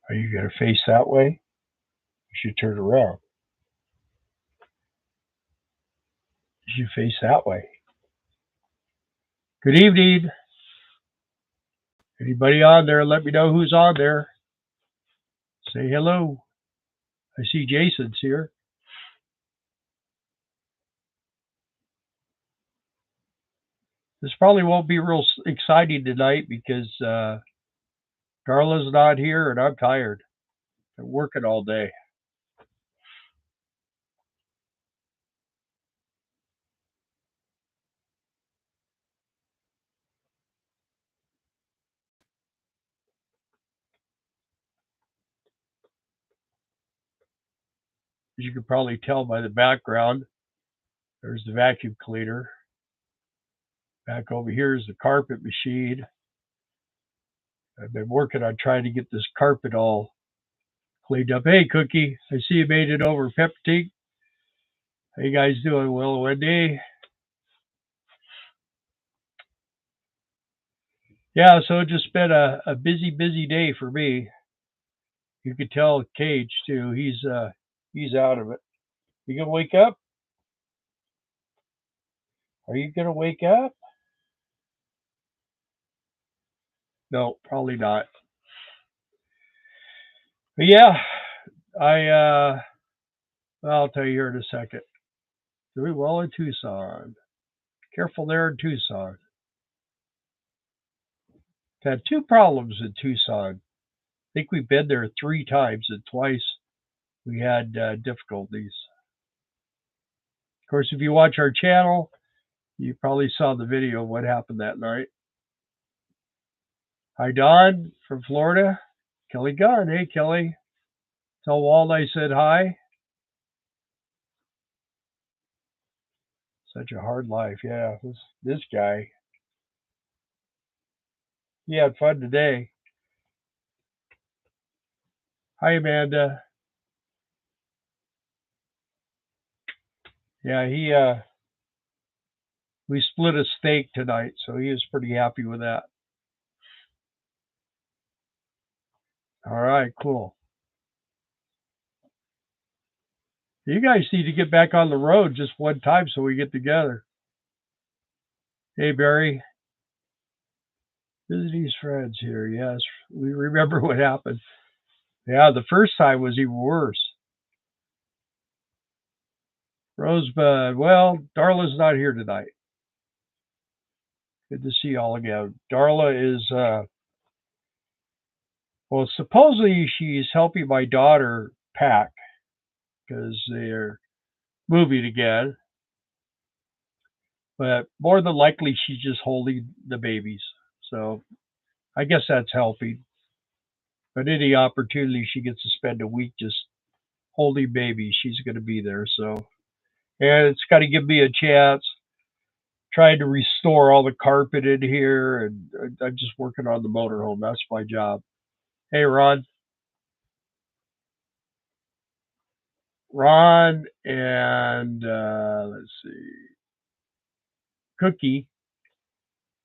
Are you going to face that way? You should turn around. You should face that way. Good evening. Anybody on there? Let me know who's on there. Say hello. I see Jason's here. This probably won't be real exciting tonight because Darla's not here and I'm tired. I'm working all day. As you can probably tell by the background, there's the vacuum cleaner. Back over here is the carpet machine. I've been working on trying to get this carpet all cleaned up. Hey, Cookie, I see you made it over. Peptine, how you guys doing? Will, Wendy? Yeah, so it just been a busy day for me. You could tell Cage too. He's out of it. You gonna wake up? Are you gonna wake up? No, probably not. But yeah, I I'll tell you here in a second. Doing well in Tucson. Careful there in Tucson. Had two problems in Tucson. I think we've been there 3 times, and twice we had difficulties. Of course, if you watch our channel, you probably saw the video of what happened that night. Hi, Don from Florida. Kelly Gunn. Hey, Kelly. Tell Walt I said hi. Such a hard life. Yeah, this guy. He had fun today. Hi, Amanda. Yeah, we split a steak tonight, so he was pretty happy with that. All right, cool. You guys need to get back on the road just one time so we get together. Hey, Barry. Visit his friends here. Yes, we remember what happened. Yeah, the first time was even worse. Rosebud. Well, Darla's not here tonight. Good to see you all again. Darla is, well, supposedly she's helping my daughter pack because they're moving again. But more than likely, she's just holding the babies. So I guess that's helping. But any opportunity she gets to spend a week just holding babies, she's going to be there. So, and it's got to give me a chance. Trying to restore all the carpet in here, and I'm just working on the motorhome. That's my job. Hey, Ron, and let's see, Cookie.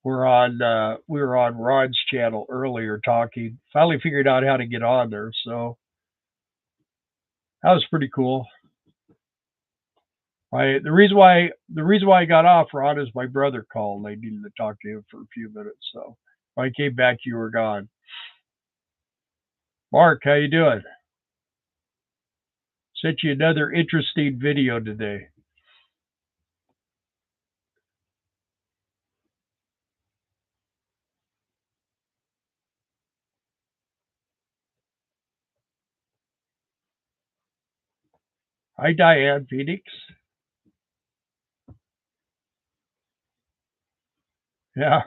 We were on Ron's channel earlier talking. Finally figured out how to get on there, so that was pretty cool. The reason why I got off, Ron, is my brother called. I needed to talk to him for a few minutes, so when I came back, you were gone. Mark, how you doing? Sent you another interesting video today. Hi, Diane Phoenix. Yeah.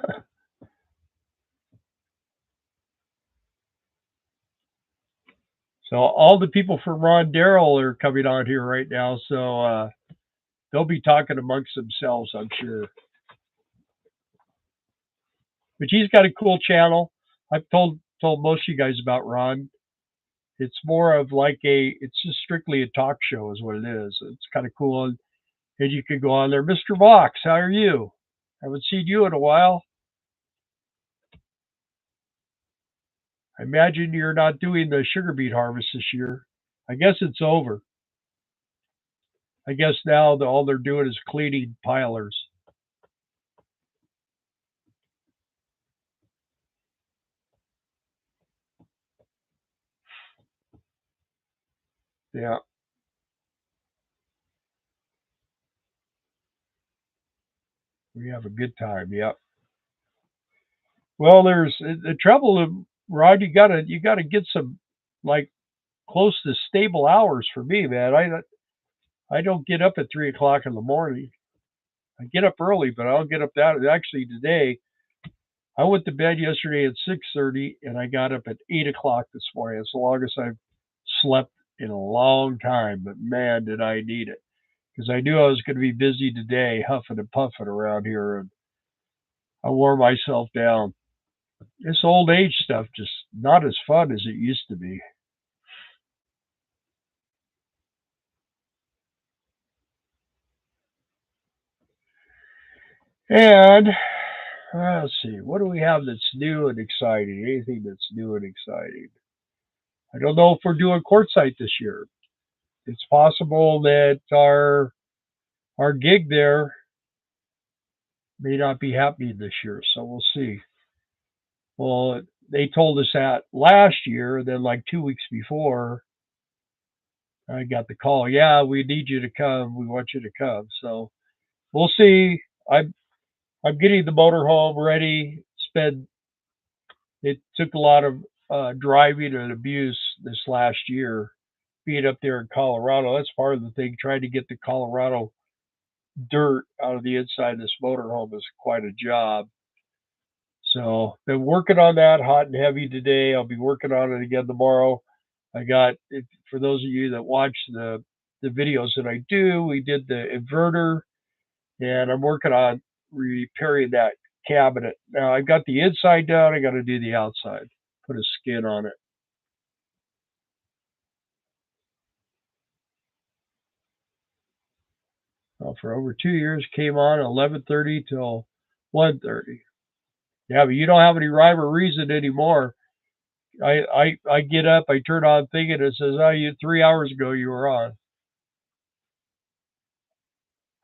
So all the people from Ron Darrell are coming on here right now, so they'll be talking amongst themselves, I'm sure. But he's got a cool channel. I've told most of you guys about Ron. It's more of like it's just strictly a talk show, is what it is. It's kind of cool, and you could go on there. Mr. Vox, how are you? Haven't seen you in a while. I imagine you're not doing the sugar beet harvest this year. I guess it's over. I guess now all they're doing is cleaning pilers. Yeah, we have a good time. Yeah. Well, there's the trouble, Rod. You gotta get some like close to stable hours for me, man. I don't get up at 3 o'clock in the morning. I get up early, but I'll get up that actually today. I went to bed yesterday at 6:30, and I got up at 8 o'clock this morning. It's the longest I've slept in a long time, but man, did I need it because I knew I was going to be busy today, huffing and puffing around here, and I wore myself down. This old age stuff just not as fun as it used to be. And let's see, what do we have that's new and exciting? Anything that's new and exciting? I don't know if we're doing quartzite this year. It's possible that our gig there may not be happening this year, so we'll see. Well, they told us that last year, then like 2 weeks before, I got the call. Yeah, we need you to come. We want you to come. So we'll see. I'm getting the motorhome ready. Spend It took a lot of driving and abuse this last year being up there in Colorado. That's part of the thing. Trying to get the Colorado dirt out of the inside of this motorhome is quite a job. So been working on that hot and heavy today. I'll be working on it again tomorrow. I got for those of you that watch the videos that I do, we did the inverter and I'm working on repairing that cabinet. Now I've got the inside down, I gotta do the outside. Put a skin on it. Well, for over 2 years, came on 11:30 till 1:30. Yeah, but you don't have any rhyme or reason anymore. I get up, I turn on thinking it says, "Oh, you 3 hours ago you were on."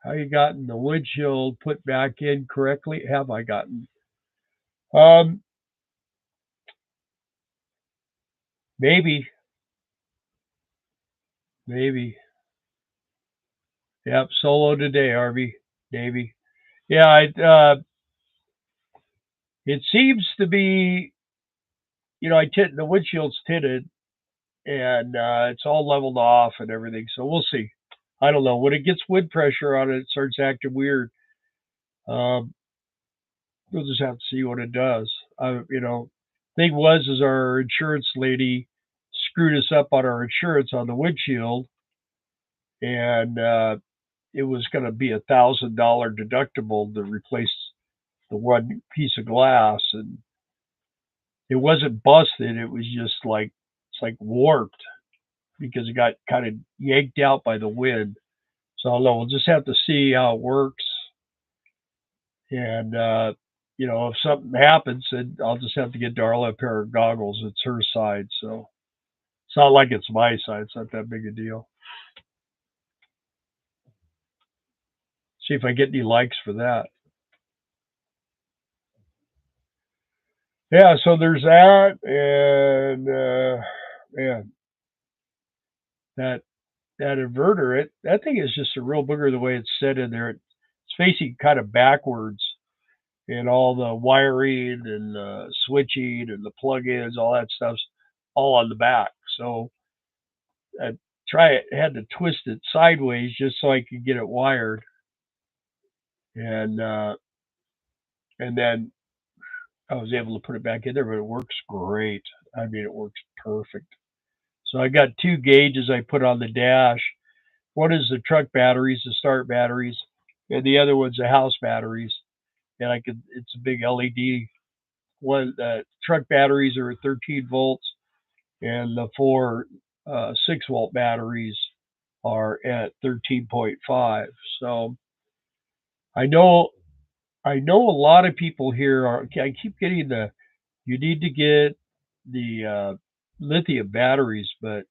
How you gotten the windshield put back in correctly? Have I gotten? Um, maybe, maybe. Yep, solo today, Harvey. Maybe. Yeah, it seems to be. I the windshield's tinted, and it's all leveled off and everything. So we'll see. I don't know. When it gets wind pressure on it, it starts acting weird. Um, we'll just have to see what it does. Thing was is our insurance lady screwed us up on our insurance on the windshield, and it was going to be $1,000 deductible to replace the one piece of glass, and it wasn't busted. It was just like it's like warped because it got kind of yanked out by the wind. So I don't know. We'll just have to see how it works. And if something happens, then I'll just have to get Darla a pair of goggles. It's her side, so it's not like it's my side. It's not that big a deal. See if I get any likes for that. Yeah, so there's that, and man, that that inverter, that thing is just a real booger the way it's set in there. It's facing kind of backwards, and all the wiring and switching and the plug-ins, all that stuff's all on the back. So I had to twist it sideways just so I could get it wired, and then I was able to put it back in there. But it works great. I mean, it works perfect. So I got two gauges I put on the dash. One is the truck batteries, the start batteries, and the other one's the house batteries. And it's a big LED. One truck batteries are 13 volts, and the four 6-volt batteries are at 13.5. So I know I know a lot of people here are. I keep getting you need to get lithium batteries, but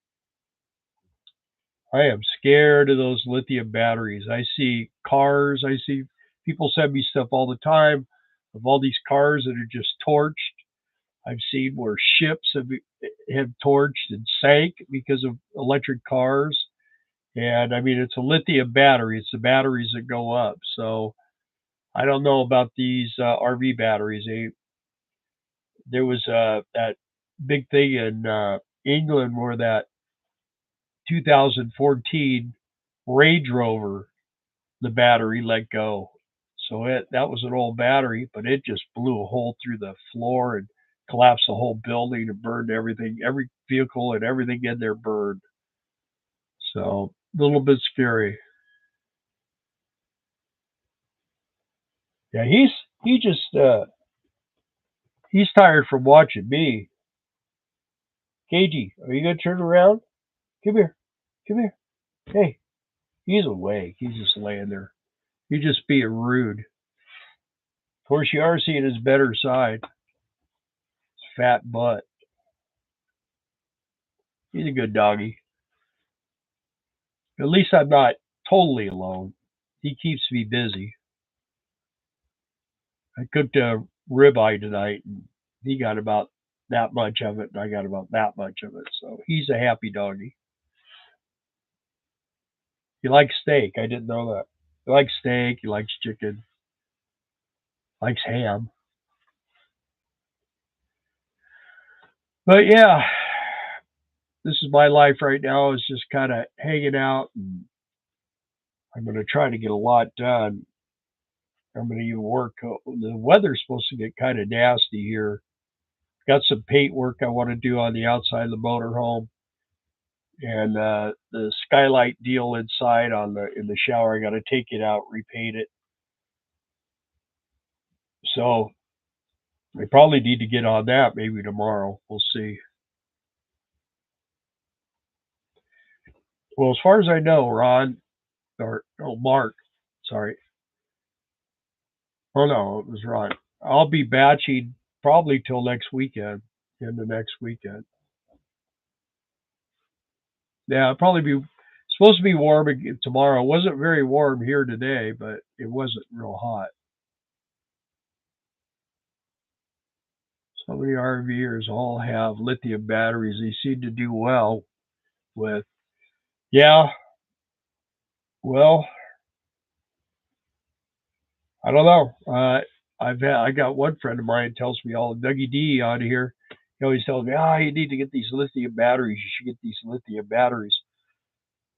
I am scared of those lithium batteries. I see cars, I see people send me stuff all the time of all these cars that are just torched. I've seen where ships have torched and sank because of electric cars. And I mean, it's a lithium battery. It's the batteries that go up. So I don't know about these RV batteries. There was that big thing in England where that 2014 Range Rover, the battery let go. So that was an old battery, but it just blew a hole through the floor and collapsed the whole building and burned everything. Every vehicle and everything in there burned. So a little bit scary. Yeah, he's tired from watching me. KG, are you gonna turn around? Come here. Come here. Hey, he's awake. He's just laying there. You're just being rude. Of course, you are seeing his better side. His fat butt. He's a good doggy. At least I'm not totally alone. He keeps me busy. I cooked a ribeye tonight, and he got about that much of it, and I got about that much of it. So he's a happy doggy. He likes steak. I didn't know that. He likes steak. He likes chicken. Likes ham. But yeah, this is my life right now. Is just kind of hanging out, and I'm going to try to get a lot done. I'm going to even work. The weather's supposed to get kind of nasty here. Got some paint work I want to do on the outside of the motorhome, and the skylight deal inside on the in the shower. I got to take it out, repaint it. So I probably need to get on that maybe tomorrow. We'll see. Well, as far as I know, Ron or oh Mark, sorry. Oh no, it was Ron. I'll be batching probably till next weekend. In the next weekend. Yeah, it'll probably be supposed to be warm tomorrow. It wasn't very warm here today, but it wasn't real hot. So many RVers all have lithium batteries. They seem to do well with. Yeah, well, I don't know. I got one friend of mine tells me all Dougie D out of here. He always tells me, you need to get these lithium batteries. You should get these lithium batteries.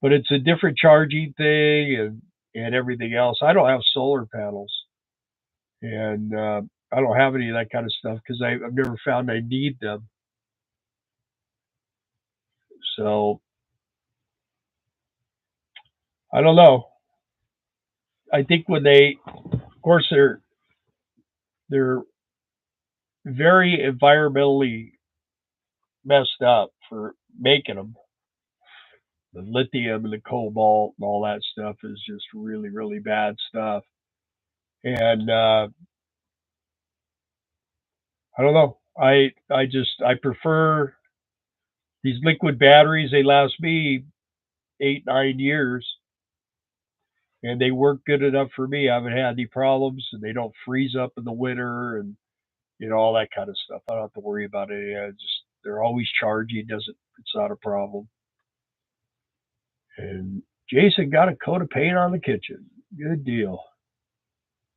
But it's a different charging thing and everything else. I don't have solar panels, and I don't have any of that kind of stuff because I've never found I need them. So I don't know. I think when of course, they're very environmentally messed up for making them. The lithium and the cobalt and all that stuff is just really, really bad stuff. And I don't know. I prefer these liquid batteries. They last me 8 9 years, and they work good enough for me. I haven't had any problems, and they don't freeze up in the winter, and all that kind of stuff. I don't have to worry about it. Just they're always charging. Doesn't It's not a problem. And Jason got a coat of paint on the kitchen. Good deal.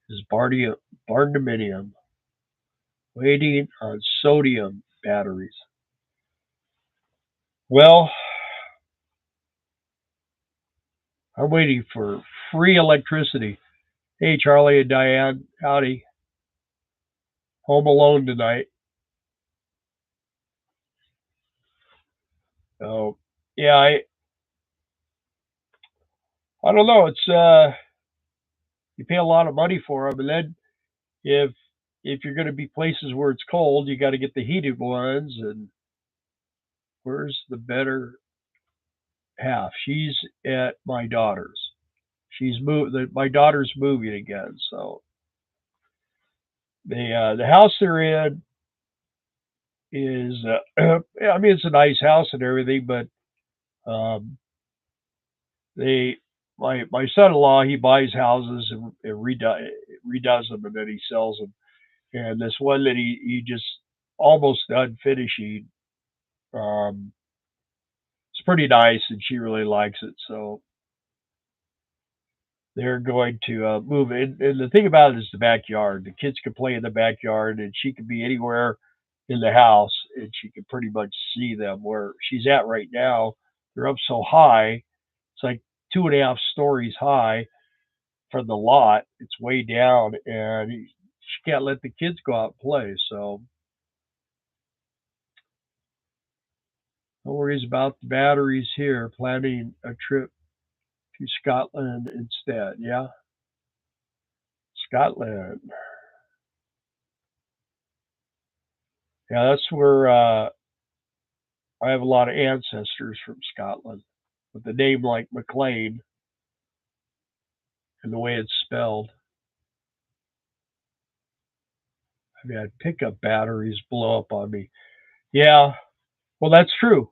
His barn dominium waiting on sodium batteries. Well, I'm waiting for free electricity. Hey, Charlie and Diane, howdy. Home alone tonight. So, yeah, I don't know. It's you pay a lot of money for them, and then if you're going to be places where it's cold, you got to get the heated ones. And where's the better half? She's at my daughter's. She's moved. My daughter's moving again, so the house they're in is, I mean, it's a nice house and everything, but um, they, my son-in-law, he buys houses and redoes them, and then he sells them. And this one that he just almost done finishing, um, it's pretty nice, and she really likes it. So they're going to move in. And the thing about it is the backyard. The kids can play in the backyard, and she can be anywhere in the house, and she can pretty much see them. Where she's at right now, they're up so high. It's like 2.5 stories high from the lot. It's way down, and she can't let the kids go out and play. So no worries about the batteries here. Planning a trip to Scotland instead. Yeah, Scotland. Yeah, that's where I have a lot of ancestors from Scotland. With the name like McLean and the way it's spelled, I've had pickup batteries blow up on me. Yeah, well, that's true.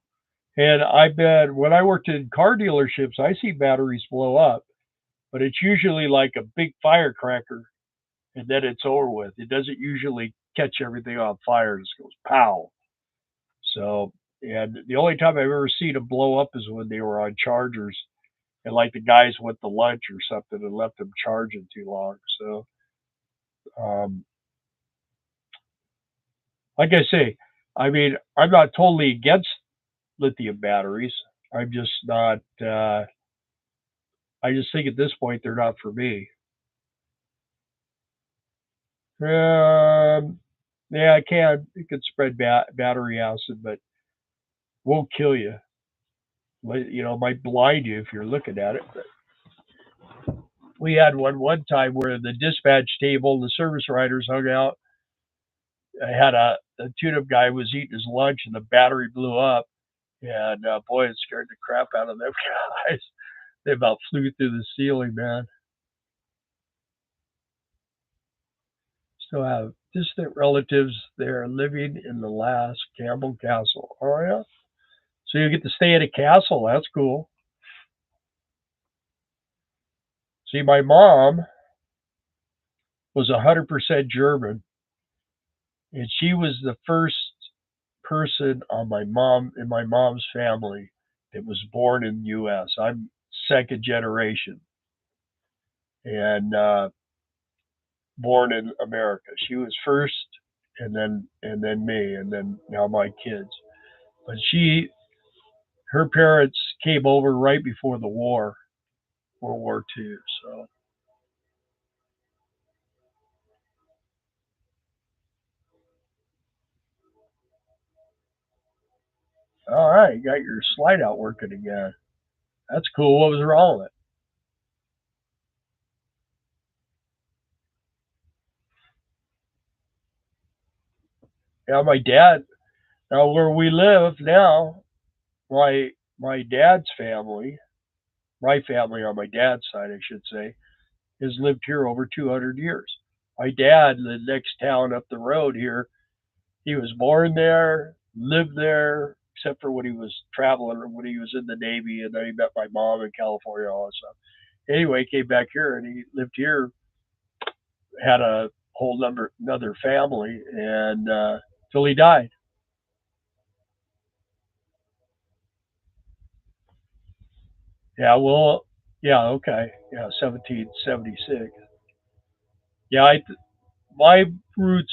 And I bet when I worked in car dealerships, I see batteries blow up, but it's usually like a big firecracker and then it's over with. It doesn't usually catch everything on fire. It just goes pow. So, and the only time I've ever seen them blow up is when they were on chargers and like the guys went to lunch or something and left them charging too long. So, um, like I say, I mean, I'm not totally against lithium batteries. I'm just not. I just think at this point they're not for me. Um, yeah, I can. It could spread battery acid, but won't kill you. You know, might blind you if you're looking at it. But we had one time where the dispatch table, the service riders hung out. I had a tune-up guy was eating his lunch and the battery blew up, and boy, it scared the crap out of them guys. They about flew through the ceiling, man. Still have distant relatives there living in the last Campbell Castle. Oh yeah, so you get to stay at a castle. That's cool. See, my mom was 100% German, and she was the first person on my mom in my mom's family that was born in the U.S. I'm second generation and born in America. She was first, and then me, and then now my kids. But her parents came over right before the war, World War II. So all right, you got your slide out working again. That's cool. What was wrong with it? Yeah, my dad. Now where we live now, my my dad's family, my family on my dad's side, I should say, has lived here over 200 years. My dad, the next town up the road here, he was born there, lived there, except for when he was traveling, when he was in the Navy, and then he met my mom in California, all that stuff. Anyway, he came back here and he lived here, had a whole another family, and till he died. Yeah, well, yeah, okay, yeah, 1776. Yeah, my roots,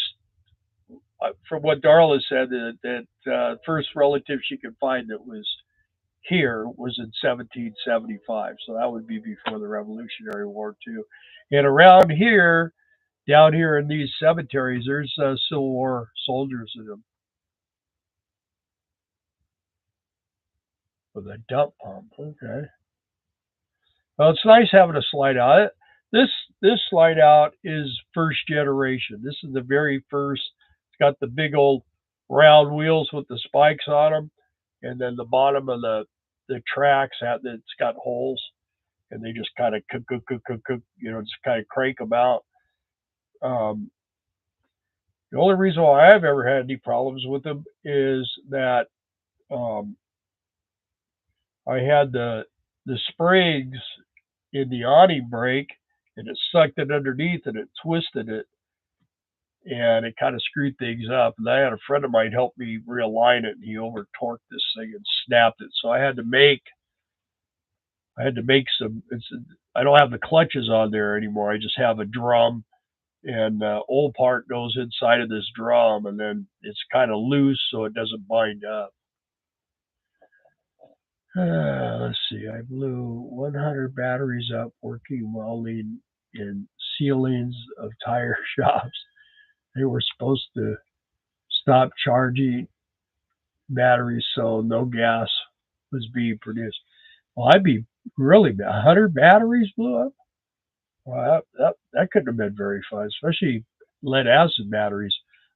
from what Darla said, that first relative she could find that was here was in 1775. So that would be before the Revolutionary War too. And around here, down here in these cemeteries, there's Civil War soldiers in them with a dump pump. Okay. Well, it's nice having a slide out. This this slide out is first generation. This is the very first. It's got the big old round wheels with the spikes on them, and then the bottom of the tracks it's got holes, and they just kind of cook, just kind of crank them out. Um, The only reason why I've ever had any problems with them is that um, I had the springs in the awning break, and it sucked it underneath, and it twisted it, and it kind of screwed things up. And I had a friend of mine help me realign it, and he over torqued this thing and snapped it. So I had to make some. I don't have the clutches on there anymore. I just have a drum, and the old part goes inside of this drum, and then it's kind of loose so it doesn't bind up. Let's see. I blew 100 batteries up working welding in ceilings of tire shops. They were supposed to stop charging batteries so no gas was being produced. Well, I'd be really 100 batteries blew up. Well, that couldn't have been very fun, especially lead acid batteries.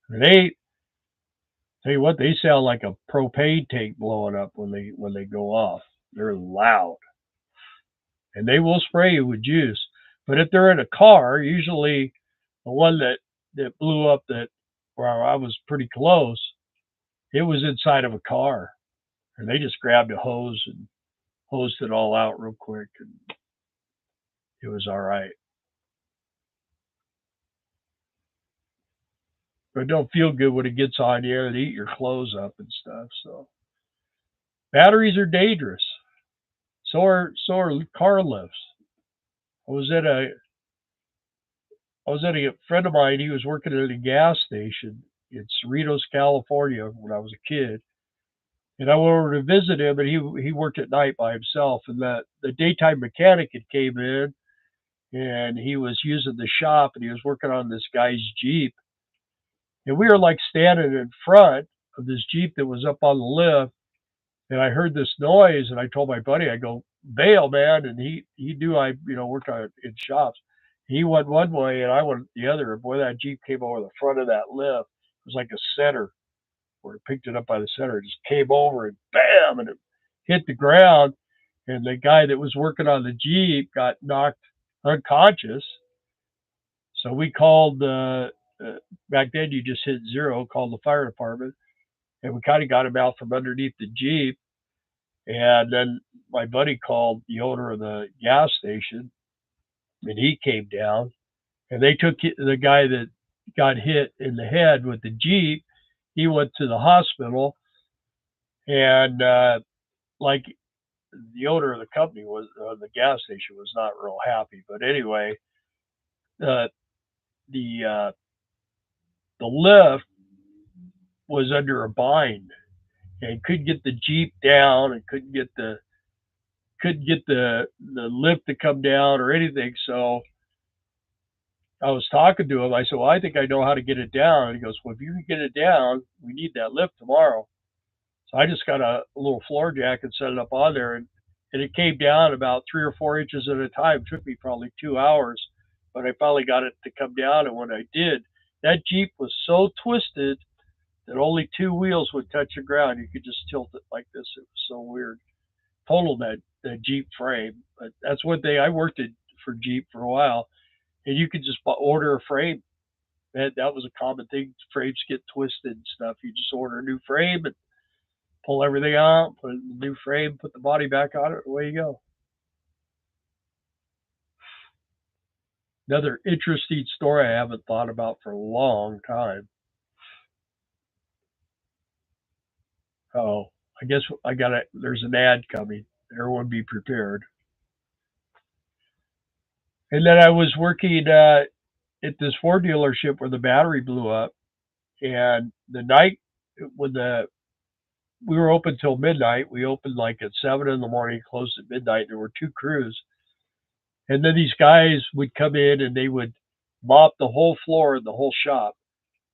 They tell you what, they sound like a propane tank blowing up when they go off. They're loud, and they will spray you with juice. But if they're in a car, usually the one that blew up that where I was pretty close, it was inside of a car, and they just grabbed a hose and hosed it all out real quick, and it was all right. But it don't feel good when it gets on you and eat your clothes up and stuff. So batteries are dangerous. So are car lifts. I was at a I was at a friend of mine. He was working at a gas station in Cerritos, California, when I was a kid, and I went over to visit him. And he worked at night by himself. And the daytime mechanic had came in, and he was using the shop, and he was working on this guy's Jeep. And we were like standing in front of this Jeep that was up on the lift, and I heard this noise, and I told my buddy, I go, bail, man, and he knew I worked on in shops. He went one way, and I went the other. And boy, that Jeep came over the front of that lift. It was like a center where it picked it up by the center. It just came over and bam, and it hit the ground. And the guy that was working on the Jeep got knocked unconscious. So we called. Back then, you just hit zero, called the fire department, and we kind of got him out from underneath the Jeep. And then my buddy called the owner of the gas station, and he came down, and they took the guy that got hit in the head with the Jeep. He went to the hospital, and like the owner of the company was the gas station was not real happy. But anyway, uh, the the lift was under a bind and couldn't get the Jeep down and couldn't get the lift to come down or anything. So I was talking to him. I said, "Well, I think I know how to get it down." And he goes, "Well, if you can get it down, we need that lift tomorrow." So I just got a little floor jack and set it up on there, and it came down about 3 or 4 inches at a time. It took me probably 2 hours, but I finally got it to come down. And when I did, that Jeep was so twisted that only two wheels would touch the ground. You could just tilt it like this. It was so weird. Totaled that Jeep frame. But that's one thing. I worked for Jeep for a while, and you could just order a frame. That was a common thing. Frames get twisted and stuff. You just order a new frame and pull everything out, put it in the new frame, put the body back on it, away you go. Another interesting story I haven't thought about for a long time. Oh, I guess I got it. There's an ad coming. Everyone be prepared. And then I was working at this Ford dealership where the battery blew up, and the night when the we were open till midnight. We opened like at 7 in the morning, closed at midnight. There were two crews, and then these guys would come in and they would mop the whole floor in the whole shop.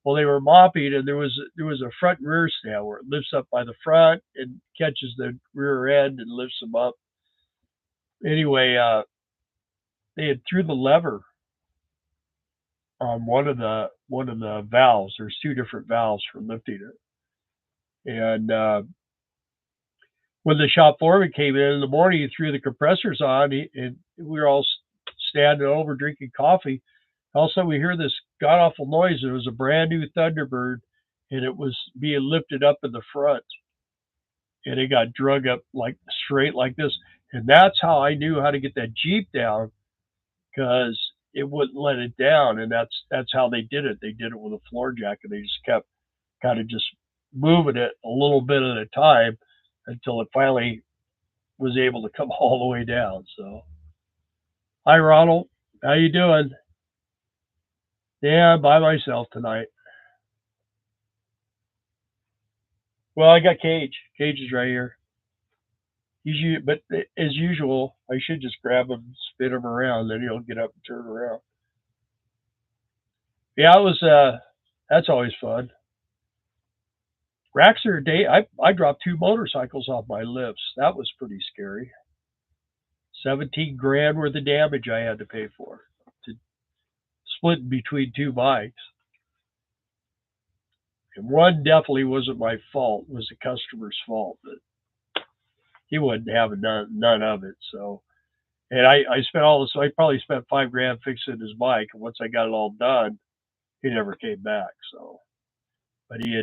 Well, they were mopping, and there was a front and rear stand where it lifts up by the front and catches the rear end and lifts them up. Anyway, they had threw the lever on one of the valves. There's two different valves for lifting it, and when the shop foreman came in the morning, he threw the compressors on, and we were all standing over drinking coffee. Also, we hear this god awful noise. It was a brand new Thunderbird, and it was being lifted up in the front, and it got drug up like straight like this. And that's how I knew how to get that Jeep down, because it wouldn't let it down. And that's how they did it. They did it with a floor jack, and they just kept kind of just moving it a little bit at a time until it finally was able to come all the way down. So, hi Ronald, how you doing? Yeah, I'm by myself tonight. Well, I got Cage. Cage is right here. But as usual, I should just grab him, spin him around, then he'll get up and turn around. Yeah, it was. That's always fun. Raxer day. I dropped 2 motorcycles off my lifts. That was pretty scary. 17 grand worth of damage I had to pay for to split between 2 bikes. And one definitely wasn't my fault. It was the customer's fault, but he wasn't having none of it. So, and I spent all this. So I probably spent 5 grand fixing his bike. And once I got it all done, he never came back. So, but he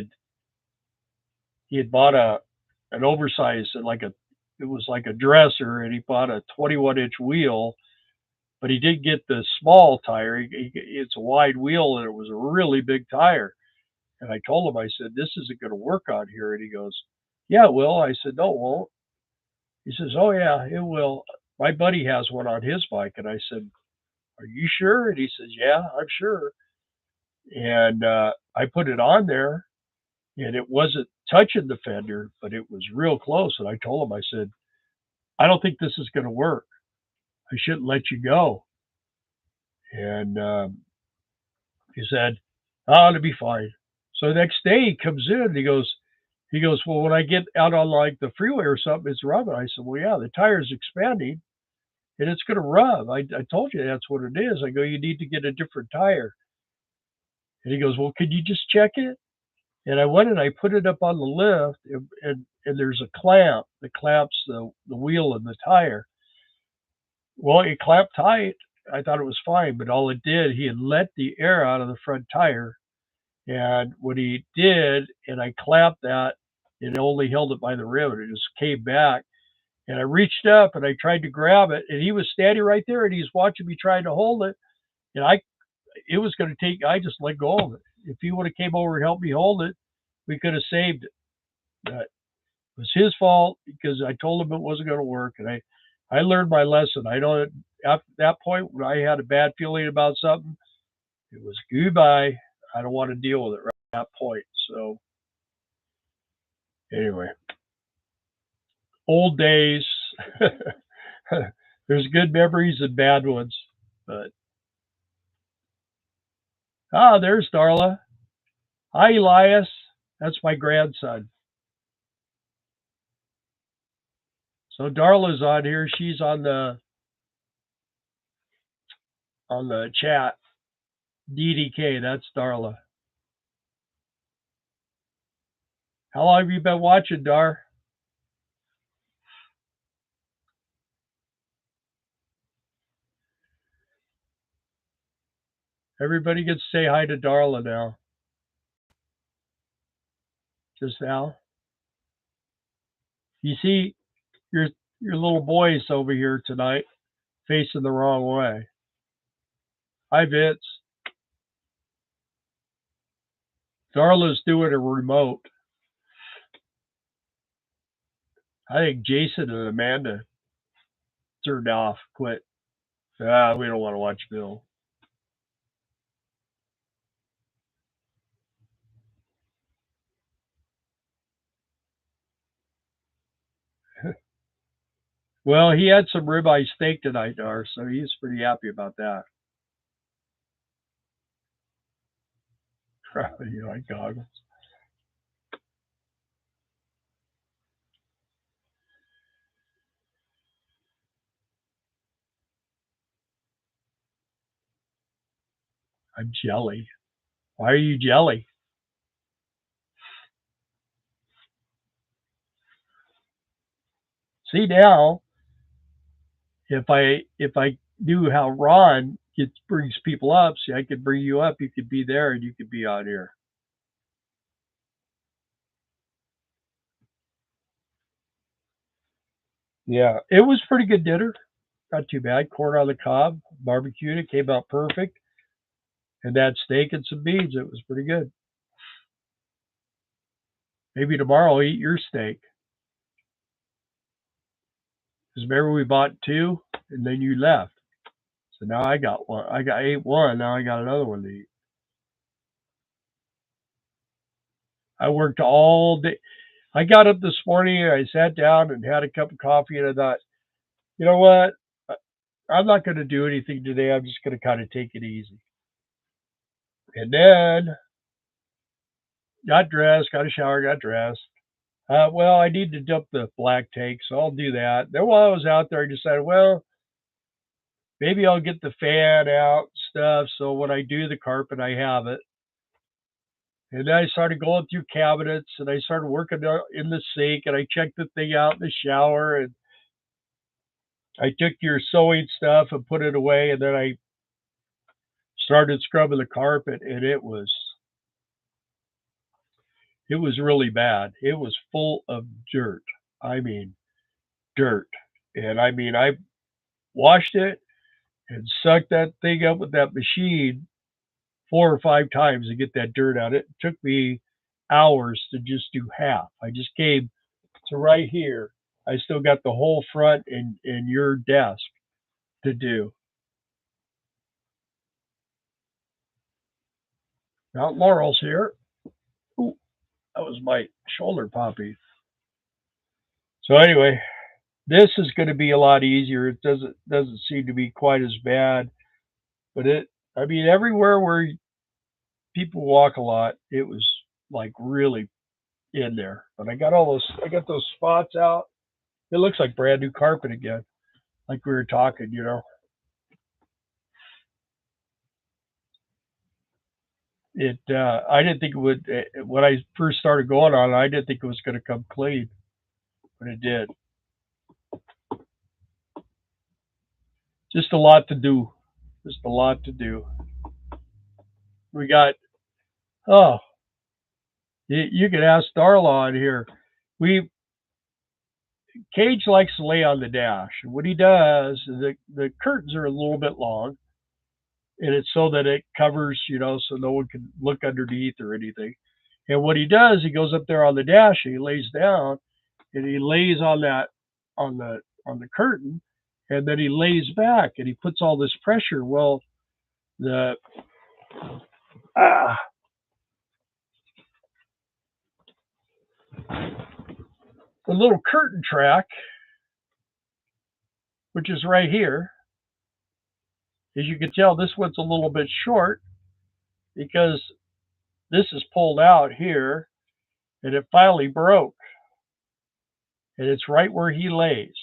had bought an oversized, it was like a dresser, and he bought a 21-inch wheel, but he did get the small tire. It's a wide wheel, and it was a really big tire. And I told him, I said, this isn't going to work on here. And he goes, yeah, it will. I said, no, it won't. He says, oh, yeah, it will. My buddy has one on his bike. And I said, are you sure? And he says, yeah, I'm sure. And I put it on there, and it wasn't touching the fender, but it was real close. And I told him, I said, I don't think this is going to work. I shouldn't let you go. And he said, oh, it'll be fine. So the next day he comes in and he goes, well, when I get out on like the freeway or something, it's rubbing. I said, well, yeah, the tire's expanding and it's going to rub. I told you that's what it is. I go, you need to get a different tire. And he goes, well, could you just check it? And I went and I put it up on the lift, and there's a clamp that clamps the wheel and the tire. Well, it clamped tight. I thought it was fine, but all it did, he had let the air out of the front tire. And what he did, and I clamped that, it only held it by the rim, and it just came back. And I reached up and I tried to grab it, and he was standing right there, and he's watching me trying to hold it. And it was going to take. I just let go of it. If he would have came over and helped me hold it, we could have saved it. But it was his fault because I told him it wasn't going to work, and I learned my lesson. I don't. At that point, when I had a bad feeling about something, it was goodbye. I don't want to deal with it right at that point. So anyway, old days. There's good memories and bad ones. But there's Darla. Hi, Elias. That's my grandson. So Darla's on here. She's on the chat. DDK. That's Darla. How long have you been watching, Dar? Everybody gets to say hi to Darla now. Just now. You see your little boys over here tonight facing the wrong way. Hi, Vince. Darla's doing a remote. I think Jason and Amanda turned off, quit. We don't want to watch Bill. Well, he had some ribeye steak tonight, Dar, so he's pretty happy about that. You like goggles. I'm jelly. Why are you jelly? See now, if I knew how Ron it brings people up. See, I could bring you up. You could be there, and you could be out here. Yeah, it was pretty good dinner. Not too bad. Corn on the cob, barbecued it, came out perfect. And that steak and some beans. It was pretty good. Maybe tomorrow I'll eat your steak. Because remember we bought two, and then you left. So now I got one. I ate one. Now I got another one to eat. I worked all day. I got up this morning and I sat down and had a cup of coffee and I thought, you know what? I'm not going to do anything today. I'm just going to kind of take it easy. And then got dressed, got a shower, got dressed. Well, I need to dump the black tank, so I'll do that. Then while I was out there, I decided, well, maybe I'll get the fan out and stuff. So when I do the carpet, I have it. And then I started going through cabinets and I started working in the sink and I checked the thing out in the shower and I took your sewing stuff and put it away. And then I started scrubbing the carpet and it was really bad. It was full of dirt. I mean, dirt. And I mean, I washed it and sucked that thing up with that machine 4 or 5 times to get that dirt out. It took me hours to just do half. I just came to right here. I still got the whole front and your desk to do. Now Laurel's here. Ooh, that was my shoulder poppy. So anyway, this is going to be a lot easier. It doesn't seem to be quite as bad, but I mean everywhere where people walk a lot, it was like really in there. But I got those spots out. It looks like brand new carpet again, like we were talking. I didn't think it would, when I first started going on it, I didn't think it was going to come clean, but it did. Just a lot to do. Just a lot to do. We got, oh, you can ask Darla on here. Cage likes to lay on the dash. And what he does, the curtains are a little bit long, and it's so that it covers, so no one can look underneath or anything. And what he does, he goes up there on the dash and he lays down and he lays on the curtain, and then he lays back and he puts all this pressure. Well, the ah, the little curtain track, which is right here, as you can tell, this one's a little bit short because this is pulled out here and it finally broke. And it's right where he lays.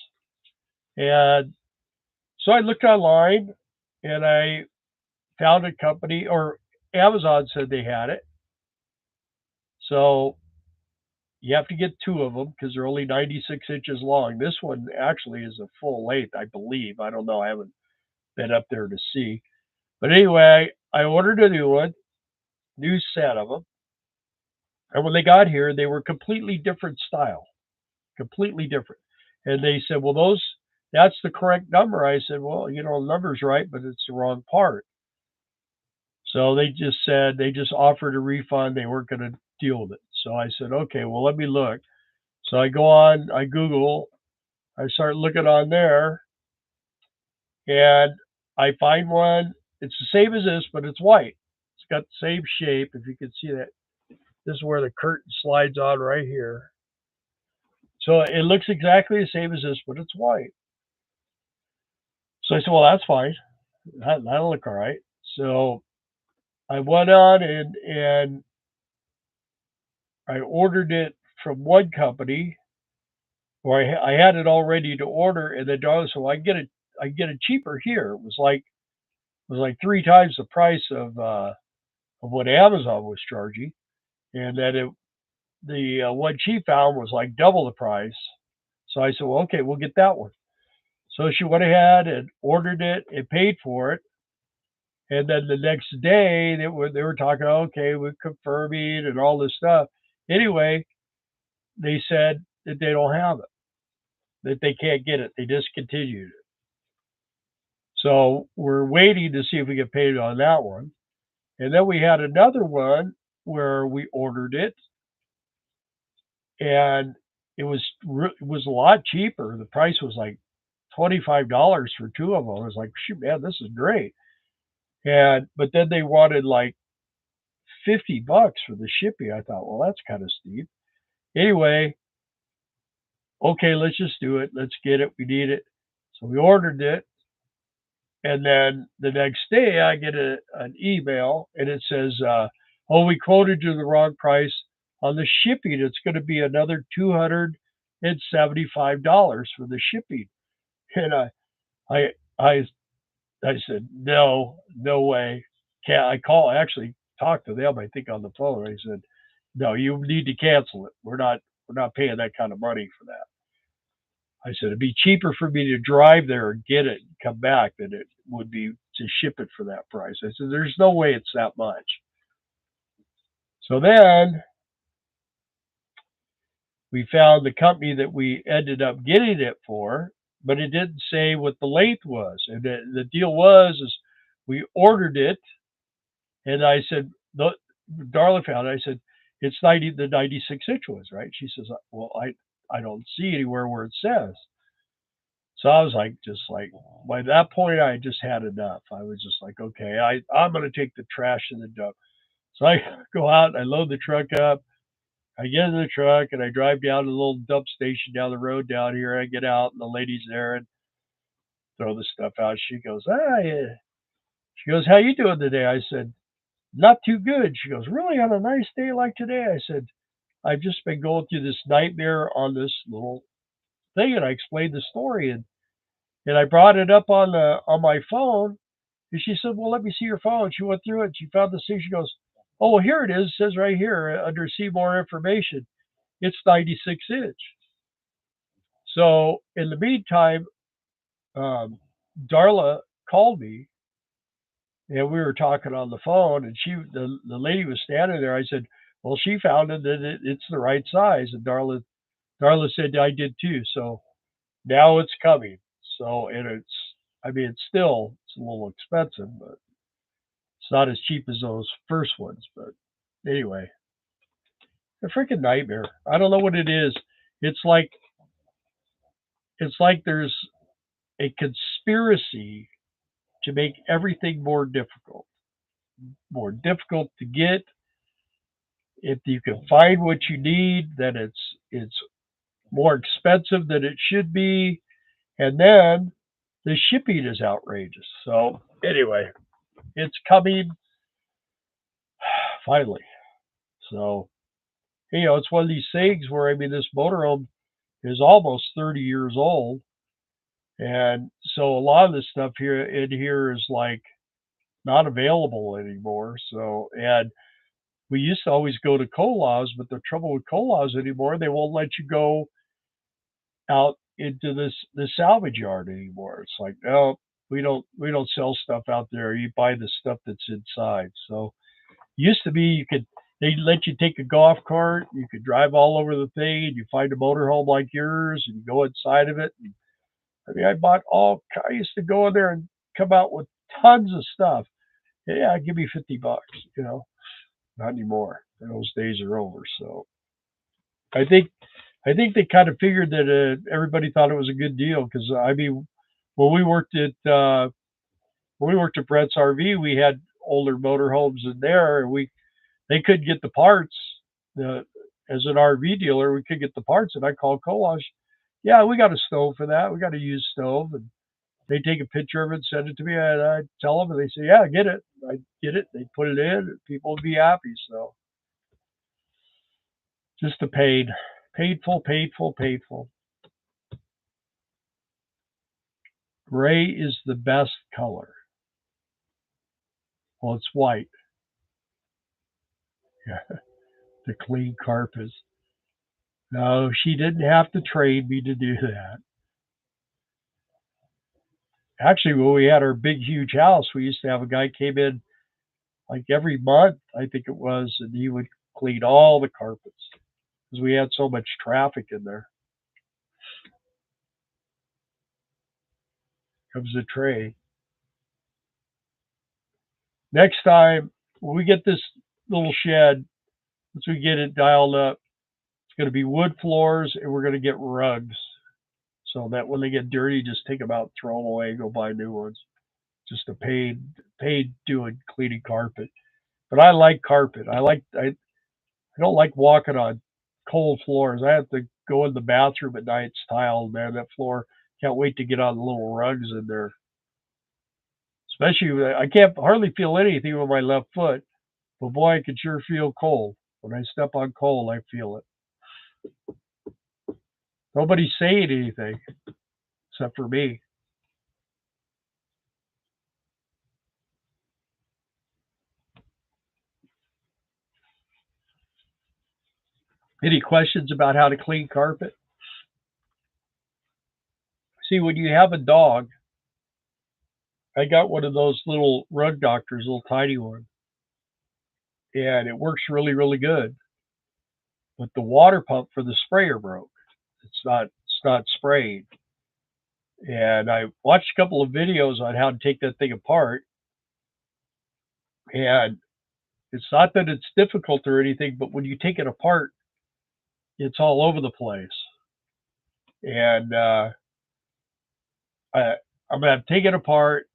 And so I looked online and I found a company, or Amazon said they had it. So you have to get two of them because they're only 96 inches long. This one actually is a full length, I believe. I don't know. I haven't been up there to see. But anyway, I ordered a new one, new set of them. And when they got here, they were completely different style, completely different. And they said, well, that's the correct number. I said, well, the number's right, but it's the wrong part. So they just offered a refund. They weren't going to deal with it. So I said, okay, well, let me look. So I go on, I Google, I start looking on there, and I find one. It's the same as this, but it's white. It's got the same shape. If you can see that, this is where the curtain slides on right here. So it looks exactly the same as this, but it's white. So I said, well, that's fine. That'll look all right. So I went on and I ordered it from one company, or I had it all ready to order, and then so I get it cheaper here. It was like 3 times the price of what Amazon was charging, and then the one she found was like double the price. So I said, well, okay, we'll get that one. So she went ahead and ordered it and paid for it. And then the next day they were talking, okay, we're confirming and all this stuff. Anyway, they said that they don't have it, that they can't get it. They discontinued it. So we're waiting to see if we get paid on that one. And then we had another one where we ordered it, and it was a lot cheaper. The price was like $25 for two of them. I was like, shoot, man, this is great. And but then they wanted like $50 for the shipping. I thought, well, that's kind of steep. Anyway, okay, let's just do it. Let's get it. We need it. So we ordered it. And then the next day, I get an email and it says, oh, we quoted you the wrong price on the shipping. It's going to be another $275 for the shipping. And I, I, I said, no, no way. Can't I actually talked to them, I think on the phone. I said, no, you need to cancel it. We're not paying that kind of money for that. I said, it'd be cheaper for me to drive there and get it and come back than it would be to ship it for that price. I said, there's no way it's that much. So then we found the company that we ended up getting it for, but it didn't say what the length was. And the deal is we ordered it, and I said, Darla found it. I said, it's the 96 inch was, right? She says, well, I don't see anywhere where it says. So I was like, just like, by that point, I just had enough. I was just like, okay, I'm going to take the trash in the dump. So I go out, I load the truck up, I get in the truck, and I drive down to the little dump station down the road down here. I get out, and the lady's there and throw the stuff out. She goes, ah, yeah. She goes, how you doing today? I said, not too good. She goes, really, on a nice day like today? I said, I've just been going through this nightmare on this little thing, and I explained the story, and I brought it up on my phone, and she said, "Well, let me see your phone." She went through it. She found the thing. She goes, "Oh, well, here it is. It says right here under see more information. It's 96 inch." So in the meantime, um, Darla called me, and we were talking on the phone, and the lady was standing there. I said, "Well, she found it that it's the right size," and Darla said, "I did too." So now it's coming. So and I mean, it's a little expensive, but it's not as cheap as those first ones. But anyway, a freaking nightmare. I don't know what it is. It's like it's like there's a conspiracy to make everything more difficult to get. If you can find what you need, then it's more expensive than it should be, and then the shipping is outrageous. So anyway, it's coming finally. So it's one of these things where I mean, this motorhome is almost 30 years old, and so a lot of this stuff here is like not available anymore. So and we used to always go to Colas, but the trouble with Colas anymore, they won't let you go out into the salvage yard anymore. It's like, no, we don't sell stuff out there. You buy the stuff that's inside. So used to be they let you take a golf cart, you could drive all over the thing, and you find a motorhome like yours, and you go inside of it. And, I mean, I used to go in there and come out with tons of stuff. Yeah, give me $50. Not anymore. Those days are over. So I think I think they kind of figured that everybody thought it was a good deal because I mean, when we worked at uh, when we worked at Brett's RV, we had older motorhomes in there, and they couldn't get the parts. The As an RV dealer, we could get the parts, and I called Kolash. Yeah, we got a stove for that. We got a used stove, and they take a picture of it, send it to me, and I tell them, and they say, "Yeah, get it." I get it. They put it in, and people would be happy. So just a painful. Gray is the best color. Well, it's white. Yeah, the clean carpets. No, she didn't have to trade me to do that. Actually, when we had our big, huge house, we used to have a guy came in like every month, I think it was, and he would clean all the carpets because we had so much traffic in there. Comes the tray. Next time, when we get this little shed, once we get it dialed up, it's going to be wood floors and we're going to get rugs so that when they get dirty, just take them out, throw them away, go buy new ones. Just a paid doing cleaning carpet. But I like carpet. I don't like walking on cold floors. I have to go in the bathroom at night, it's tiled, man. That floor, can't wait to get on the little rugs in there. Especially, I can't hardly feel anything with my left foot, but boy, I can sure feel cold. When I step on coal, I feel it. Nobody's saying anything except for me. Any questions about how to clean carpet? See, when you have a dog, I got one of those little rug doctors, little tiny one, and it works really, really good. But the water pump for the sprayer broke. It's not sprayed. And I watched a couple of videos on how to take that thing apart. And it's not that it's difficult or anything, but when you take it apart, it's all over the place. And I, I'm gonna take it apart,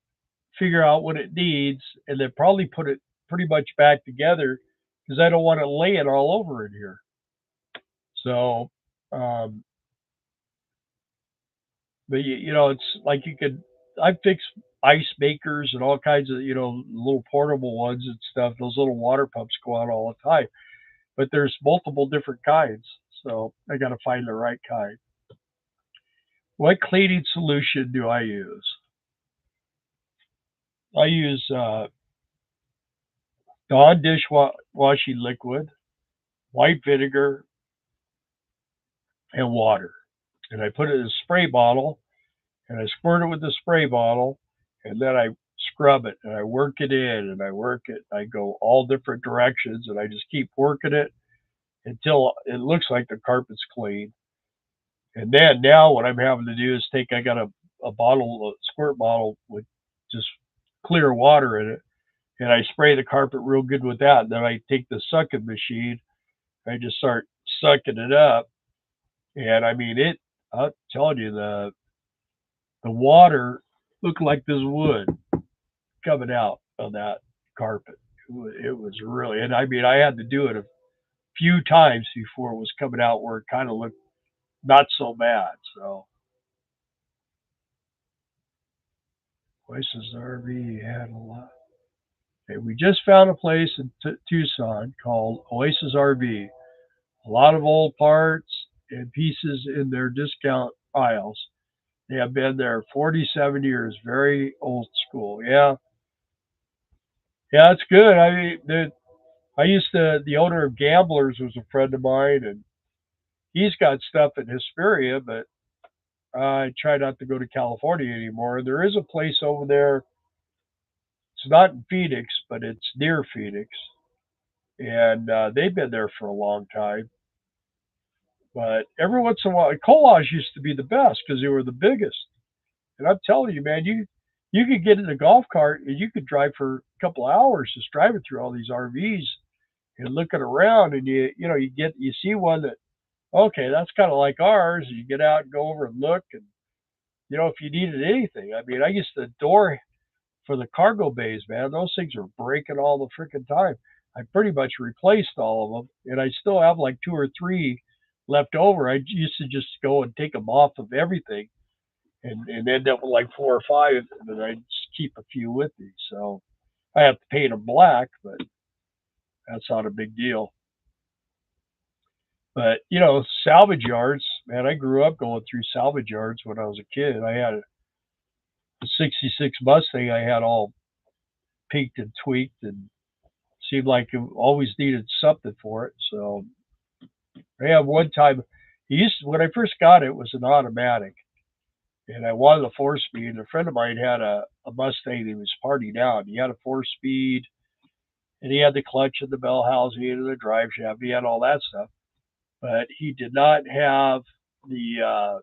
figure out what it needs, and then probably put it pretty much back together because I don't want to lay it all over in here. So, um, but it's like you could. I fix ice makers and all kinds of little portable ones and stuff. Those little water pumps go out all the time, but there's multiple different kinds. So I got to find the right kind. What cleaning solution do I use? I use Dawn dishwashing liquid, white vinegar, and water. And I put it in a spray bottle and I squirt it with the spray bottle and then I scrub it and I work it in and I work it. I go all different directions and I just keep working it until it looks like the carpet's clean. And then now what I'm having to do is I got a bottle, a squirt bottle with just clear water in it, and I spray the carpet real good with that. And then I take the sucking machine, I just start sucking it up, and I mean it. I'm telling you, the water looked like this wood coming out of that carpet. It was really, and I mean, I had to do it a few times before it was coming out where it kind of looked not so bad. So, Oasis RV had a lot. Okay, we just found a place in Tucson called Oasis RV. A lot of old parts and pieces in their discount aisles. They have been there 47 years, very old school. Yeah, yeah, it's good. I mean, the owner of Gamblers was a friend of mine, and he's got stuff in Hesperia, but I try not to go to California anymore. There is a place over there. It's not in Phoenix, but it's near Phoenix, and they've been there for a long time. But every once in a while, Colage used to be the best because they were the biggest. And I'm telling you, man, you could get in a golf cart and you could drive for a couple of hours just driving through all these RVs and looking around, and you see one that okay, that's kind of like ours. And you get out and go over and look, and if you needed anything, I mean, I used to door for the cargo bays, man. Those things are breaking all the freaking time. I pretty much replaced all of them, and I still have like two or three left over. I used to just go and take them off of everything and end up with like four or five, and then I just keep a few with me. So I have to paint them black, but that's not a big deal. But salvage yards, man. I grew up going through salvage yards when I was a kid. I had a '66 Mustang. I had all peaked and tweaked, and seemed like it always needed something for it. So I had one time. When I first got it, it was an automatic, and I wanted a 4-speed. And a friend of mine had a Mustang that he was partying out. He had a 4-speed, and he had the clutch and the bell housing and the drive shaft. He had all that stuff, but he did not have the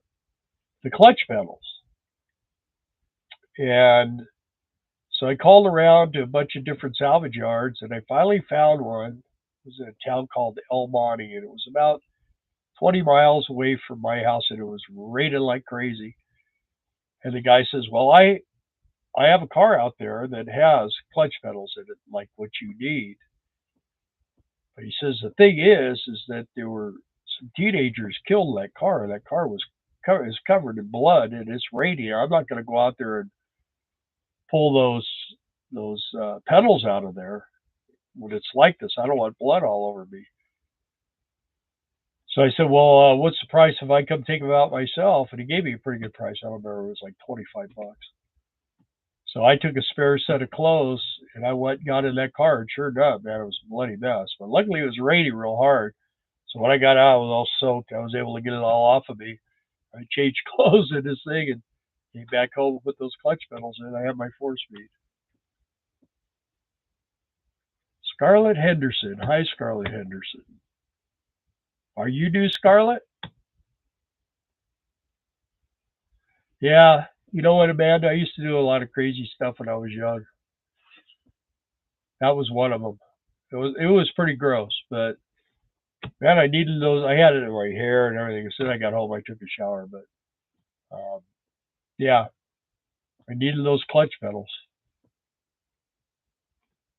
clutch pedals. And so I called around to a bunch of different salvage yards, and I finally found one. It was in a town called El Monte, and it was about 20 miles away from my house, and it was raining like crazy. And the guy says, "Well, I have a car out there that has clutch pedals in it, like what you need." But he says the thing is that there were some teenagers killed in that car, and that car is covered in blood, and it's raining. I'm not going to go out there and pull those pedals out of there when it's like this. I don't want blood all over me. So I said, "Well, what's the price if I come take them out myself?" And he gave me a pretty good price. I don't remember, it was like $25. So I took a spare set of clothes and I went and got in that car. And sure enough, man, it was a bloody mess. But luckily, it was raining real hard. So when I got out, I was all soaked. I was able to get it all off of me. I changed clothes in this thing and came back home and put those clutch pedals in. I had my 4-speed. Scarlett Henderson. Hi, Scarlett Henderson. Are you new, Scarlett? Yeah. You know what, Amanda? I used to do a lot of crazy stuff when I was young. That was one of them. It was pretty gross, but man, I needed those. I had it in my hair and everything. As soon as I got home, I took a shower. But um, yeah, I needed those clutch pedals.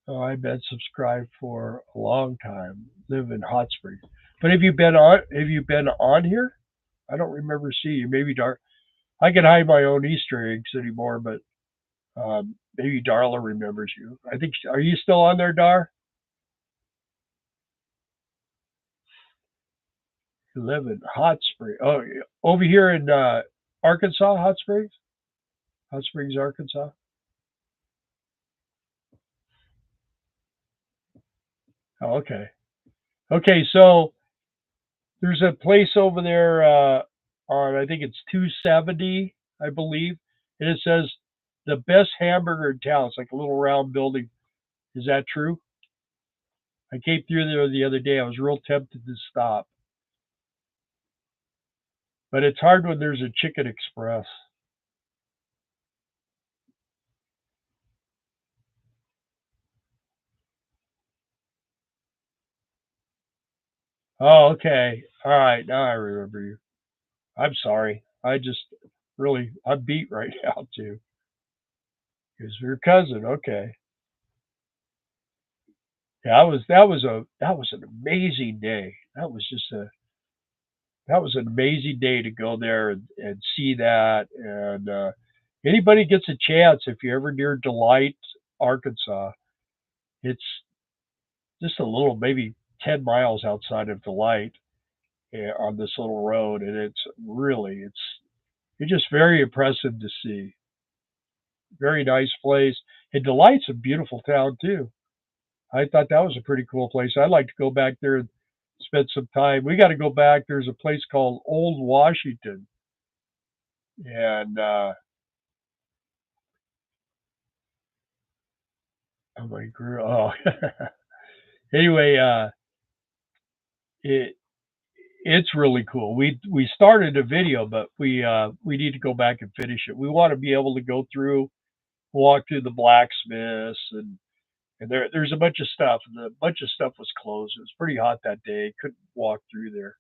So I've been subscribed for a long time. Live in Hot Springs. But have you been on? Have you been on here? I don't remember seeing you. Maybe I can hide my own Easter eggs anymore, but maybe Darla remembers you. I think. Are you still on there, Dar? You live in Hot Springs. Oh, yeah. Over here in Arkansas, Hot Springs, Arkansas. Oh, okay. Okay, so there's a place over there on, I think it's 270, I believe, and it says the best hamburger in town. It's like a little round building. Is that true? I came through there the other day. I was real tempted to stop, but it's hard when there's a Chicken Express. Oh, okay. All right. Now I remember you. I'm sorry. I just I'm beat right now too. Because your cousin. Okay. Yeah, that was an amazing day. That was an amazing day to go there and see that. And anybody gets a chance, if you're ever near Delight, Arkansas, it's just a little, maybe 10 miles outside of Delight on this little road. And it's just very impressive to see. Very nice place. And Delight's a beautiful town too. I thought that was a pretty cool place. I'd like to go back there and spend some time. We got to go back. There's a place called Old Washington, and I'm like, oh, anyway, it it's really cool. We started a video, but we need to go back and finish it. We want to be able to go through, walk through the blacksmiths, and there's a bunch of stuff. And a bunch of stuff was closed. It was pretty hot that day. Couldn't walk through there.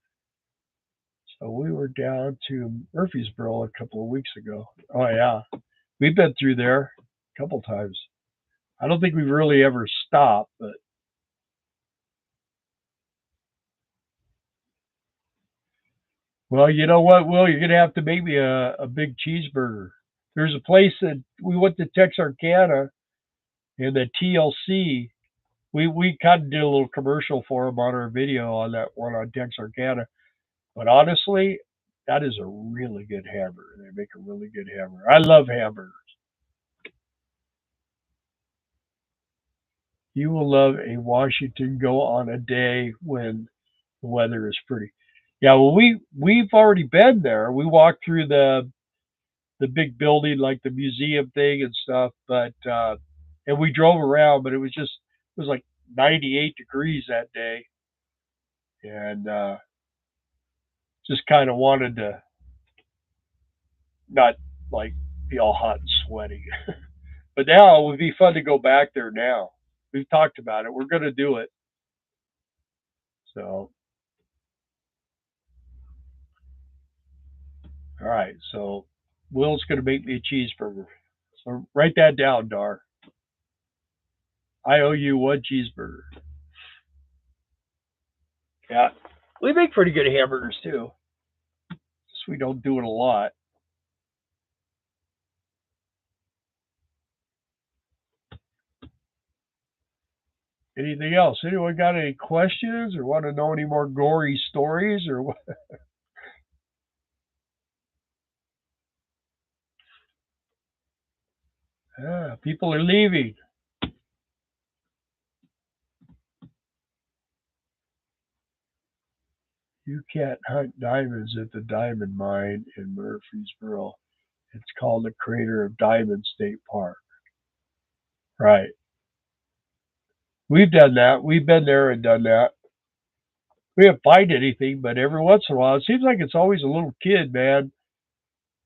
So we were down to Murfreesboro a couple of weeks ago. Oh yeah, we've been through there a couple times. I don't think we've really ever stopped, but well, you know what, Will, you're gonna have to make me a big cheeseburger. There's a place that we went to Texarkana and the TLC. We kind of did a little commercial for them on our video on that one on Texarkana. But honestly, that is a really good hamburger. They make a really good hamburger. I love hamburgers. You will love a Washington go on a day when the weather is pretty. Yeah, well, we've already been there. We walked through the big building, like the museum thing and stuff. But and we drove around, but it was like 98 degrees that day, and just kind of wanted to not like be all hot and sweaty. But now it would be fun to go back there now. We've talked about it. We're going to do it. So, all right. So, Will's going to make me a cheeseburger. So, write that down, Dar. I owe you one cheeseburger. Yeah. We make pretty good hamburgers too. Just we don't do it a lot. Anything else? Anyone got any questions or want to know any more gory stories or what? People are leaving. You can't hunt diamonds at the diamond mine in Murfreesboro. It's called the Crater of Diamond State Park. Right. We've done that. We've been there and done that. We haven't find anything, but every once in a while, it seems like it's always a little kid, man.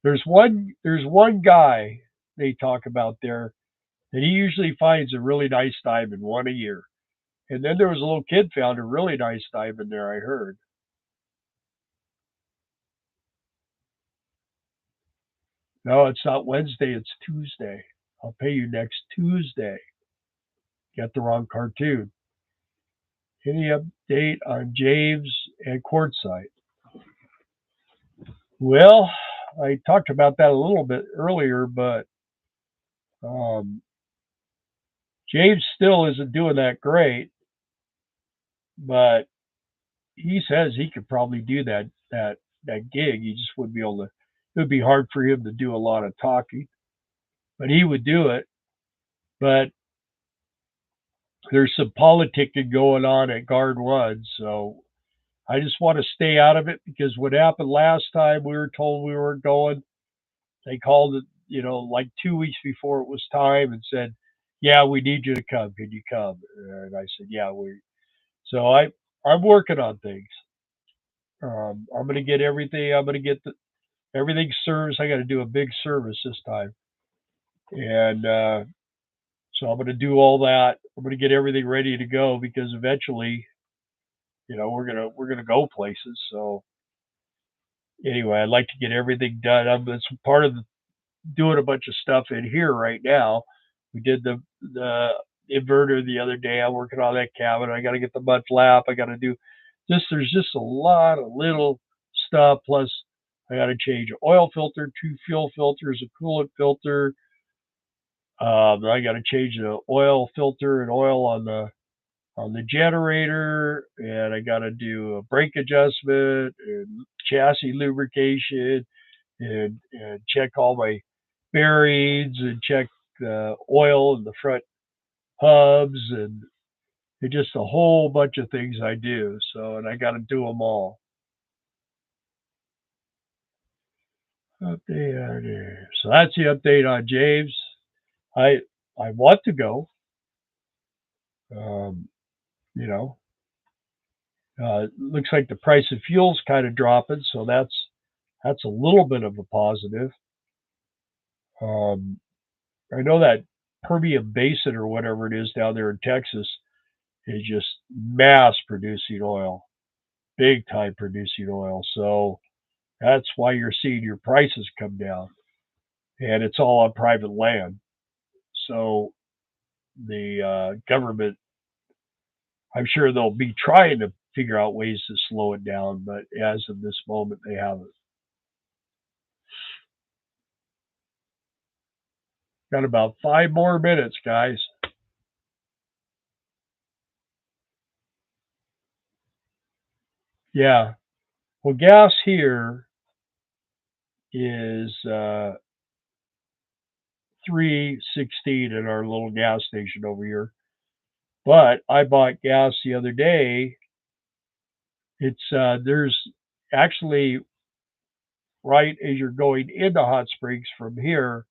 There's one guy they talk about there, and he usually finds a really nice diamond, one a year. And then there was a little kid found a really nice diamond there, I heard. No, it's not Wednesday, it's Tuesday. I'll pay you next Tuesday. Got the wrong cartoon. Any update on James and Quartzsite? Well, I talked about that a little bit earlier, but um, James still isn't doing that great. But he says he could probably do that gig. He just wouldn't be able to. It would be hard for him to do a lot of talking, but he would do it. But there's some politicking going on at Guard One, so I just want to stay out of it because what happened last time we were told we were going, they called it, like 2 weeks before it was time and said, "Yeah, we need you to come. Can you come?" And I said, "Yeah, we." So I'm working on things. I'm going to get everything. I'm going to get everything service. I got to do a big service this time, and so I'm going to do all that. I'm going to get everything ready to go because eventually, we're gonna go places. So anyway, I'd like to get everything done. It's part of doing a bunch of stuff in here right now. We did the inverter the other day. I'm working on that cabin. I got to get the mud flap. I got to do this. There's just a lot of little stuff. Plus, I got to change an oil filter, two fuel filters, a coolant filter. I got to change the oil filter and oil on the generator, and I got to do a brake adjustment and chassis lubrication and check all my bearings and check the oil in the front hubs and just a whole bunch of things I do. So, and I got to do them all. Update on there. So that's the update on James. I I want to go. Um, you know, looks like the price of fuel's kind of dropping, so that's a little bit of a positive. Um, I know that Permian Basin or whatever it is down there in Texas is just mass producing oil, big time producing oil. So that's why you're seeing your prices come down, and it's all on private land. So the government, I'm sure they'll be trying to figure out ways to slow it down, but as of this moment, they haven't. Got about 5 more minutes, guys. Yeah. Well, gas here is 3.16 at our little gas station over here. But I bought gas the other day. It's there's actually right as you're going into Hot Springs from here.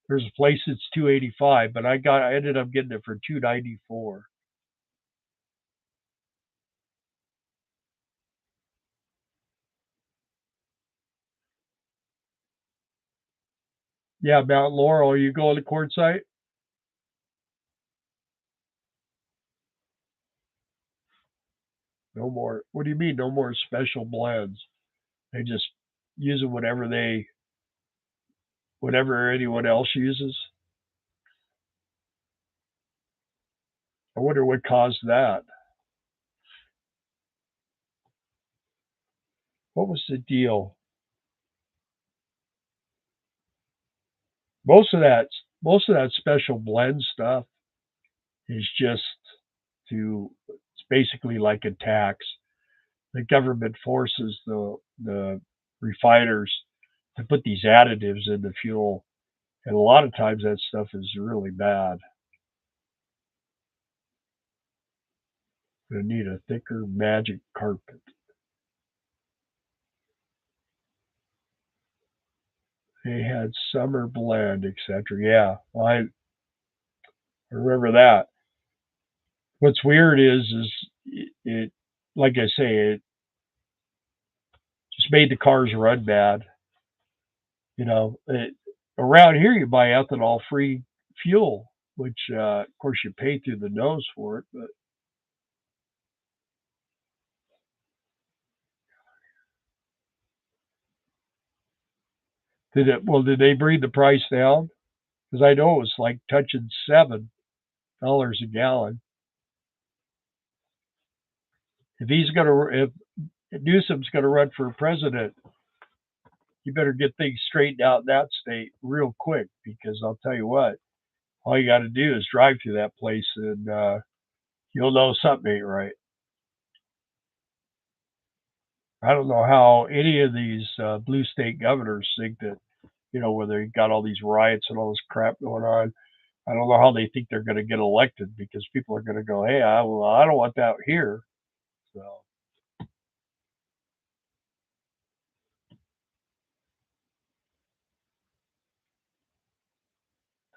There's a place that's 285, but I ended up getting it for 294. Yeah, Mount Laurel. Are you going to Quartzsite? No more. What do you mean? No more special blends? They just use it whatever anyone else uses. I wonder what caused that. What was the deal? Most of that, most of that special blend stuff is just it's basically like a tax. The government forces the refiners to put these additives in the fuel, and a lot of times that stuff is really bad. Gonna need a thicker magic carpet. They had summer blend, etc. Yeah, I remember that. What's weird is it like I say, it just made the cars run bad. Around here you buy ethanol free fuel, which of course you pay through the nose for it. But did they bring the price down? Because I know it was like touching $7 a gallon. If Newsom's gonna run for president, you better get things straightened out in that state real quick. Because I'll tell you what, all you got to do is drive through that place, and you'll know something ain't right. I don't know how any of these blue state governors think that, where they got all these riots and all this crap going on. I don't know how they think they're going to get elected, because people are going to go, hey, I don't want that here. So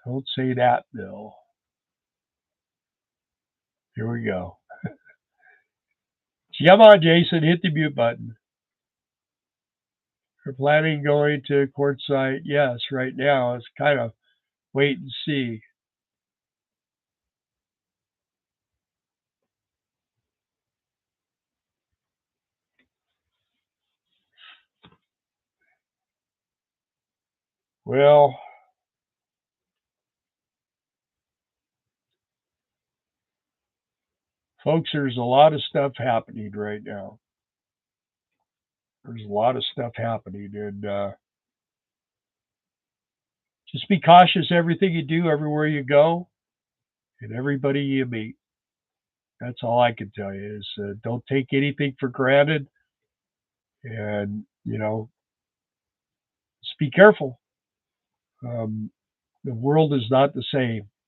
don't say that, Bill. Here we go. Come on, Jason, hit the mute button. We're planning going to Quartzsite. Yes, right now it's kind of wait and see. Well, folks, there's a lot of stuff happening right now. There's a lot of stuff happening, and just be cautious everything you do, everywhere you go, and everybody you meet. That's all I can tell you is don't take anything for granted, and just be careful. Um, the world is not the same. This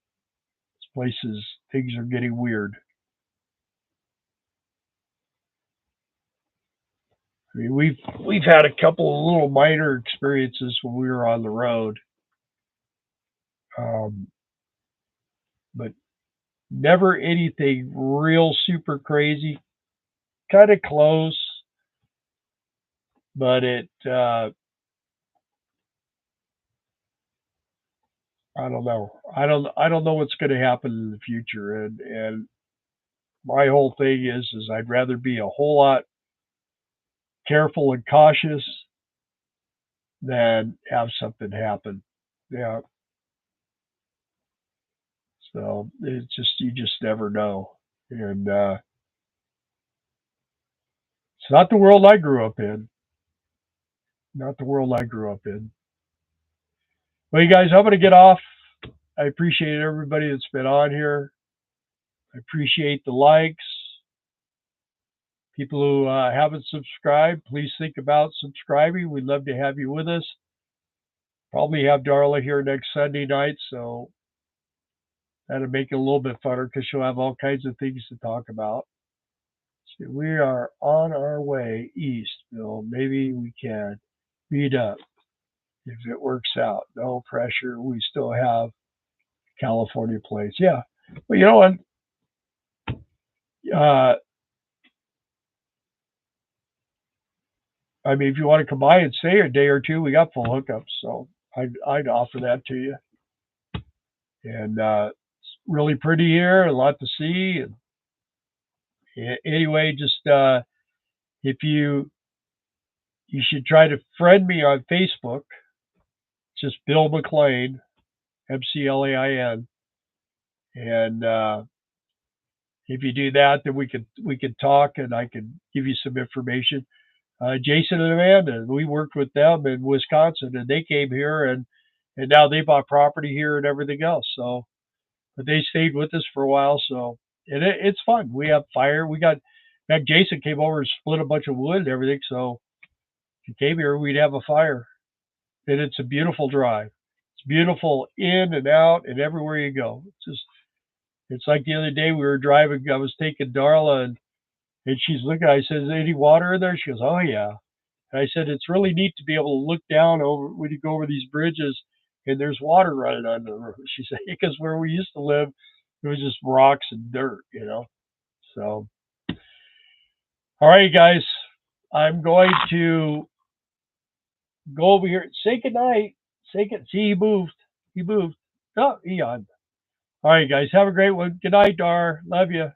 places things are getting weird. I mean, we've had a couple of little minor experiences when we were on the road, um, but never anything real super crazy. Kind of close, but I don't know. I don't know what's going to happen in the future, and my whole thing is I'd rather be a whole lot careful and cautious than have something happen. Yeah. So it's just you just never know, and it's not the world I grew up in. Not the world I grew up in. Well, you guys, I'm going to get off. I appreciate everybody that's been on here. I appreciate the likes. People who haven't subscribed, please think about subscribing. We'd love to have you with us. Probably have Darla here next Sunday night, so that'll make it a little bit funner because she'll have all kinds of things to talk about. So we are on our way east, Bill. Maybe we can. meet up if it works out. No pressure. We still have California place. Yeah. But you know what? Uh, I mean, if you want to come by and stay a day or two, we got full hookups. So I'd offer that to you. And it's really pretty here, a lot to see. And anyway, just if you should try to friend me on Facebook. Just Bill McLean, McLain, and if you do that, then we could talk, and I can give you some information. Jason and Amanda, we worked with them in Wisconsin, and they came here, and now they bought property here and everything else. So, but they stayed with us for a while, so it's fun. We have fire. We got, in fact, Jason came over and split a bunch of wood and everything. So if you came here, we'd have a fire, and it's a beautiful drive. It's beautiful in and out and everywhere you go. It's like the other day we were driving. I was taking Darla, and she's looking. I said, "Is there any water in there?" She goes, "Oh yeah." And I said, "It's really neat to be able to look down over when you go over these bridges and there's water running under the roof." She said, "Because where we used to live, it was just rocks and dirt." So, all right, guys, I'm going to go over here. Say goodnight. Say good. See, he moved. He moved. Oh, he yawned. All right, guys, have a great one. Good night, Dar. Love you.